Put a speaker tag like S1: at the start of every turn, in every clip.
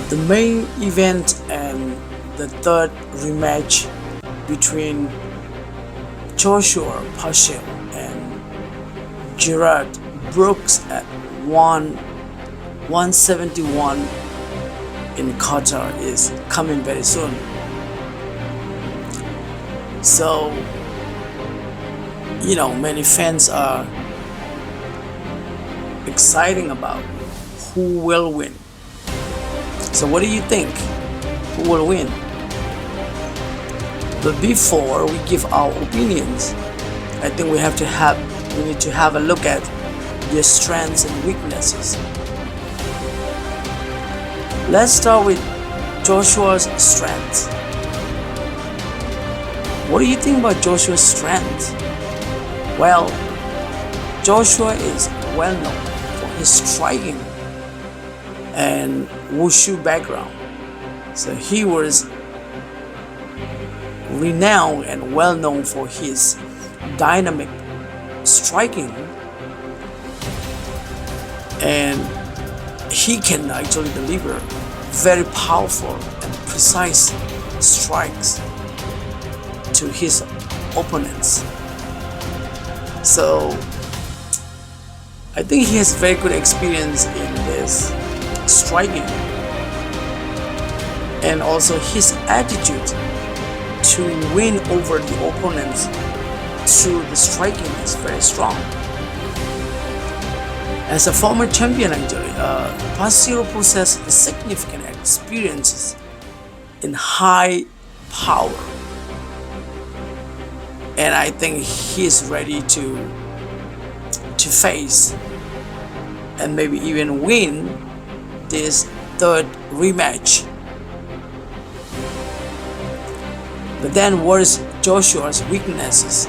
S1: The main event and the third rematch between Joshua Pacio and Gerard Brooks at 171 in Qatar is coming very soon. So, many fans are exciting about who will win. So what do you think? Who will win? But before we give our opinions, I think we need to have a look at their strengths and weaknesses. Let's start with Joshua's strengths. What do you think about Joshua's strengths? Well, Joshua is well known for his striking and wushu background. So he was renowned and well known for his dynamic striking, and he can actually deliver very powerful and precise strikes to his opponents. So I think he has very good experience in this striking, and also his attitude to win over the opponents through the striking is very strong. As a former champion, actually, Pacio possesses significant experiences in high power, and I think he is ready to face and maybe even win this third rematch. But then, what is Joshua's weaknesses?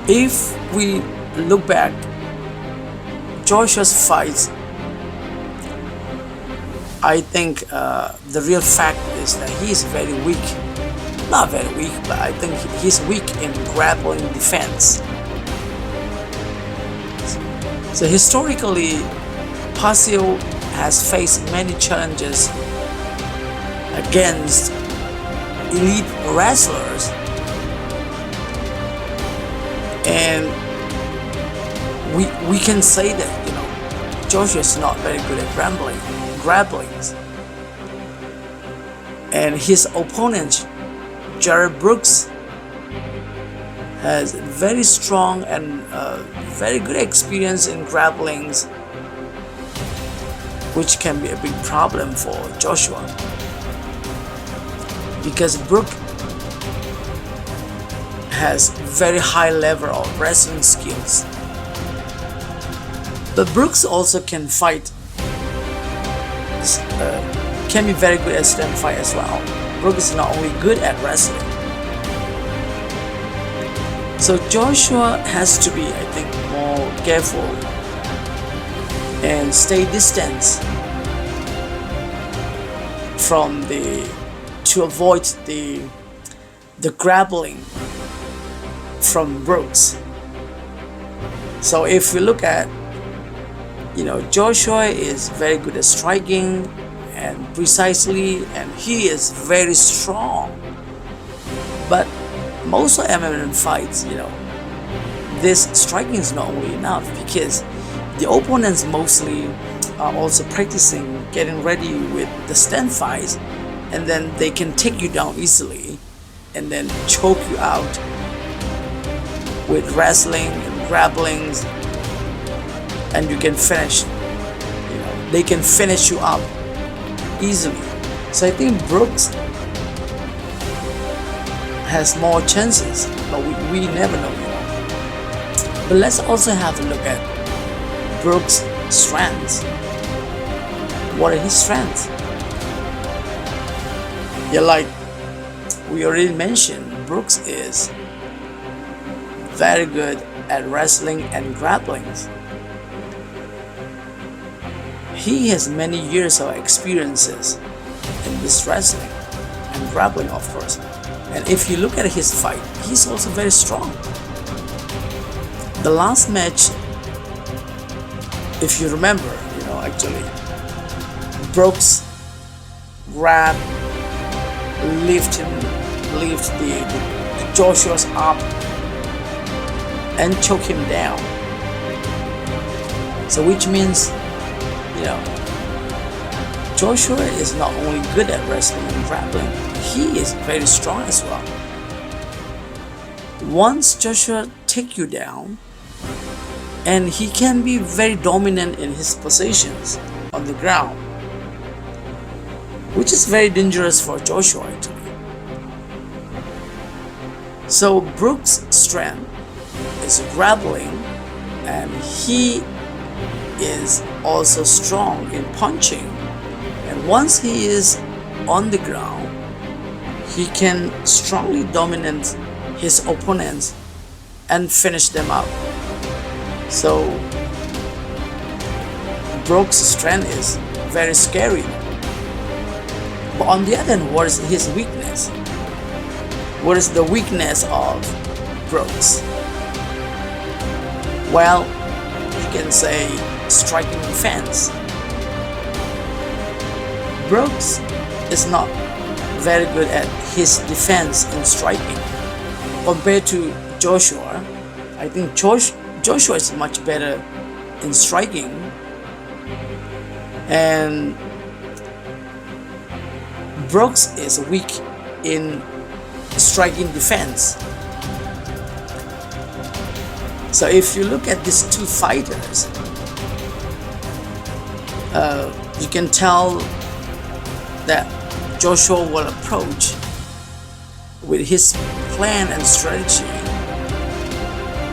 S1: If we look back, Joshua's fights, I think the real fact is that he is very weak. Not very weak, but I think he's weak in grappling defense. So historically, Pacio has faced many challenges against elite wrestlers, and we can say that Joshua is not very good at grapplings, and his opponent Gerard Brooks has very strong and very good experience in grapplings, which can be a big problem for Joshua, because Brooks has very high level of wrestling skills. But Brooks also can fight, can be very good at stand fight as well. Brooks is not only good at wrestling. So Joshua has to be, I think, more careful and stay distant from to avoid the grappling from Brooks. So if we look at, Joshua is very good at striking and precisely, and he is very strong. But most of MMA fights, this striking is not only enough, because the opponents mostly are also practicing getting ready with the stand fights, and then they can take you down easily and then choke you out with wrestling and grapplings, and you can finish, they can finish you up easily. So I think Brooks has more chances, but we never know. But let's also have a look at Brooks' strengths. What are his strengths? Like we already mentioned, Brooks is very good at wrestling and grappling. He has many years of experiences in this wrestling and grappling, of course. And if you look at his fight, he's also very strong. The last match, if you remember, actually, Brooks grab, lift the Joshua's up and choke him down. So which means, you know, Joshua is not only good at wrestling and grappling, he is very strong as well. Once Joshua take you down, and he can be very dominant in his positions on the ground, which is very dangerous for Joshua actually. So Brooks' strength is grappling, and he is also strong in punching. And once he is on the ground, he can strongly dominate his opponents and finish them up. So Brooks' strength is very scary. But on the other hand, what is his weakness? What is the weakness of Brooks? Well, you can say striking defense. Brooks is not very good at his defense in striking. Compared to Joshua, I think Joshua is much better in striking, and Brooks is weak in striking defense. So if you look at these two fighters, you can tell that Joshua will approach with his plan and strategy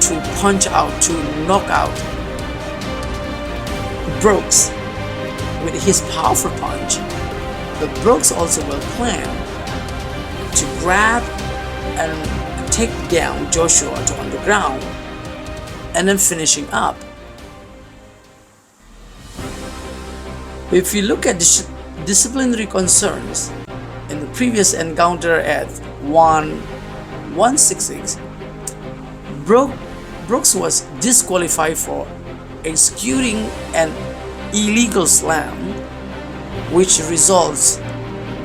S1: to punch out, to knock out Brooks with his powerful punch. But Brooks also will plan to grab and take down Joshua to on the ground and then finishing up. If you look at the disciplinary concerns in the previous encounter at 166, Brooks was disqualified for executing an illegal slam, which results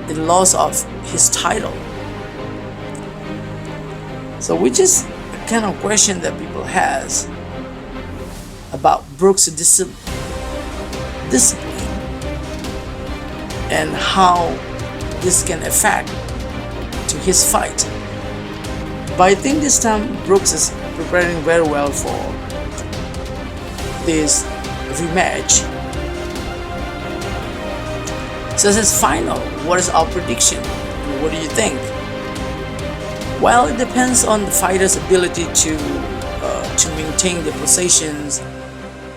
S1: in loss of his title. So which is a kind of question that people has about Brooks' discipline and how this can affect to his fight. But I think this time Brooks is preparing very well for this rematch. So this is final. What is our prediction? What do you think? Well, it depends on the fighter's ability to maintain their positions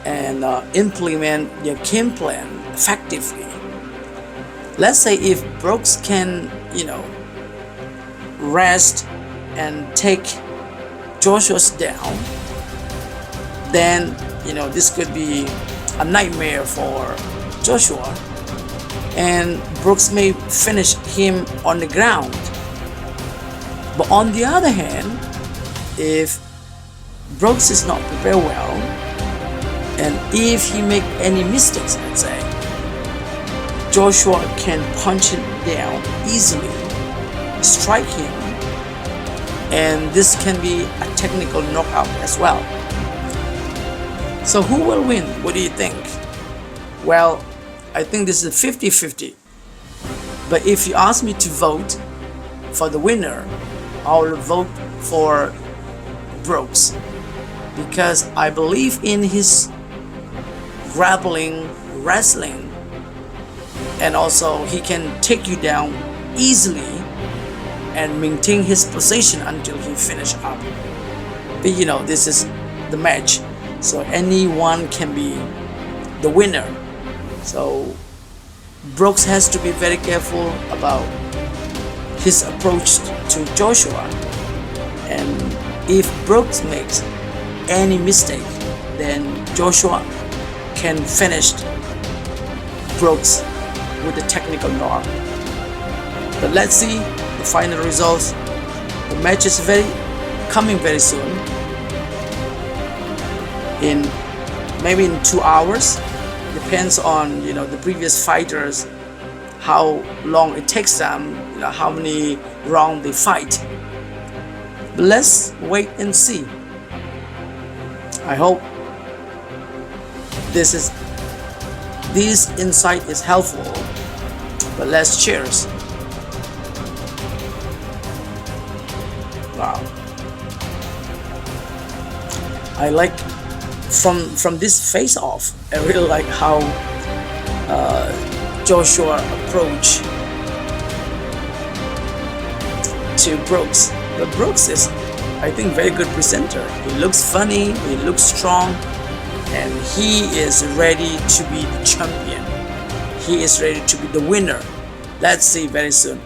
S1: and implement their game plan effectively. Let's say if Brooks can, rest and take Joshua's down, then this could be a nightmare for Joshua, and Brooks may finish him on the ground. But on the other hand, if Brooks is not prepared well, and if he make any mistakes, let's say, Joshua can punch him down easily, strike him, and this can be a technical knockout as well. So who will win? What do you think? Well, I think this is 50-50. But if you ask me to vote for the winner, I will vote for Brooks, because I believe in his grappling, wrestling, and also he can take you down easily and maintain his position until he finish up. But this is the match, so anyone can be the winner. So Brooks has to be very careful about his approach to Joshua, and if Brooks makes any mistake, then Joshua can finish Brooks with a technical knock. But let's see the final results. The match is coming very soon, maybe in 2 hours. depends on the previous fighters, how long it takes them, how many rounds they fight. But let's wait and see. I hope this insight is helpful. But let's cheers. Wow. I like from this face off. I really like how Joshua approach to Brooks. But Brooks is, I think, very good presenter. He looks funny, he looks strong, and he is ready to be the champion. He is ready to be the winner. Let's see very soon.